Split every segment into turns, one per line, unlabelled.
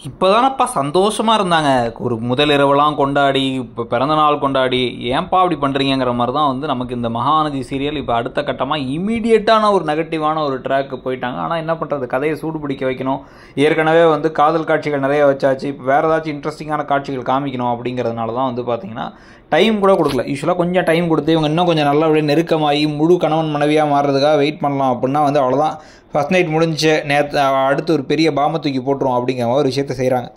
இப்போதானப்பா சந்தோஷமாக இருந்தாங்க. ஒரு முதல் இரவெல்லாம் கொண்டாடி, இப்போ பிறந்தநாள் கொண்டாடி, ஏன்பா அப்படி பண்ணுறீங்கிற மாதிரி தான் வந்து நமக்கு இந்த மகாநதி சீரியல் இப்போ அடுத்த கட்டமாக இமீடியட்டான ஒரு நெகட்டிவான ஒரு ட்ராக்கு போயிட்டாங்க. ஆனால் என்ன பண்ணுறது, கதையை சூடு பிடிக்க வைக்கணும். ஏற்கனவே வந்து காதல் காட்சிகள் நிறைய வச்சாச்சு. இப்போ வேறு ஏதாச்சும் இன்ட்ரெஸ்டிங்கான காட்சிகள் காமிக்கணும் அப்படிங்கிறதுனால தான் வந்து பார்த்திங்கன்னா டைம் கூட கொடுக்கல. யூஸ்வலாக கொஞ்சம் டைம் கொடுத்து இவங்க இன்னும் கொஞ்சம் நல்லபடியாக நெருக்கமாகி முழு கணவன் மனைவியாக மாறுறதுக்காக வெயிட் பண்ணலாம் அப்படின்னா வந்து அவ்வளோதான், ஃபஸ்ட் நைட் முடிஞ்சு நேற்று அடுத்து ஒரு பெரிய பாம்பை தூக்கி போட்டுரும் அப்படிங்கிற மாதிரி ஒரு விஷயத்தை செய்கிறாங்க.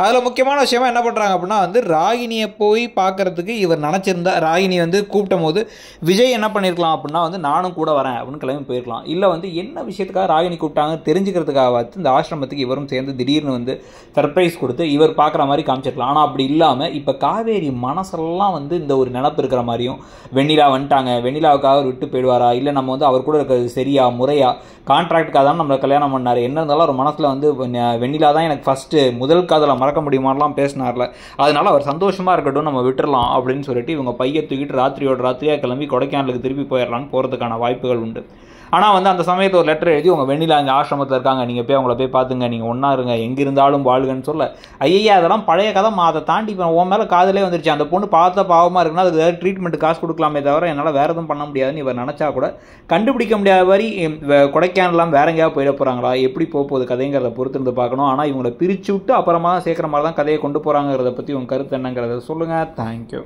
அதில் முக்கியமான விஷயமா என்ன பண்ணுறாங்க அப்படின்னா வந்து ராகினியை போய் பார்க்குறதுக்கு இவர் நினச்சிருந்தா ராகினி வந்து கூப்பிட்ட போது விஜய் என்ன பண்ணியிருக்கலாம் அப்படின்னா வந்து நானும் கூட வரேன் அப்படின்னு கிளம்பி போயிருக்கலாம். இல்லை வந்து என்ன விஷயத்துக்காக ராகினி கூப்பிட்டாங்க தெரிஞ்சுக்கிறதுக்காக இந்த ஆசிரமத்துக்கு இவரும் சேர்ந்து திடீர்னு வந்து சர்ப்ரைஸ் கொடுத்து இவர் பார்க்குற மாதிரி காமிச்சிருக்கலாம். ஆனால் அப்படி இல்லாமல் இப்போ காவேரி மனசெல்லாம் வந்து இந்த ஒரு நினப்பு இருக்கிற மாதிரியும், வெண்ணிலா வந்துட்டாங்க, வெண்ணிலாவுக்காக அவர் விட்டு போயிடுவாரா, இல்லை நம்ம வந்து அவர் கூட இருக்கிறது சரியா முறையா, கான்ட்ராக்டுக்காக தான் நம்மளை கல்யாணம் பண்ணார், என்ன இருந்தாலும் ஒரு மனசில் வந்து வெண்ணிலா தான் எனக்கு ஃபஸ்ட்டு முதல் காதலை மறக்க முடியுமாலாம் பேசினார்ல, அதனால அவர் சந்தோஷமாக இருக்கட்டும் நம்ம விட்டுறலாம் அப்படின்னு சொல்லிட்டு இவங்க பையை தூக்கிட்டு ராத்திரியாக கிளம்பி கொடைக்கானலுக்கு திருப்பி போயிடலான்னு போகிறதுக்கான வாய்ப்புகள் உண்டு. ஆனால் வந்து அந்த சமயத்தில் ஒரு லெட்டர் எழுதி உங்கள் வெண்ணிலா இங்கே ஆசிரமத்தில் இருக்காங்க, நீங்கள் போய் அவங்கள போய் பார்த்துங்க, நீங்கள் ஒன்றா இருங்க, எங்கே இருந்தாலும் வாழ்கன்னு சொல்ல, ஐயா அதெல்லாம் பழைய கதை, அதை தாண்டி இப்போ உன் மேலே காதலே வந்துருச்சு, அந்த பொண்ணு பார்த்த பாவமாக இருக்குன்னா அதுக்கு ஏதாவது ட்ரீட்மெண்ட் காசு கொடுக்கலாமே தவிர என்னால் வேறு எதுவும் பண்ண முடியாதுன்னு இவர் நினச்சா கூட கண்டுபிடிக்க முடியாத மாதிரி கொடைக்கானலாம் வேற எங்கேயாவது போயிட போகிறாங்களா, எப்படி போகுது கதைங்கிறத பொறுத்து இருந்து பார்க்கணும். ஆனால் இவங்களை பிரித்து விட்டு அப்புறமா சேர்க்குற மாதிரி தான் கதையை கொண்டு போகிறாங்கிறத பற்றி உங்கள் கருத்து என்னங்கிறத சொல்லுங்கள். தேங்க்யூ.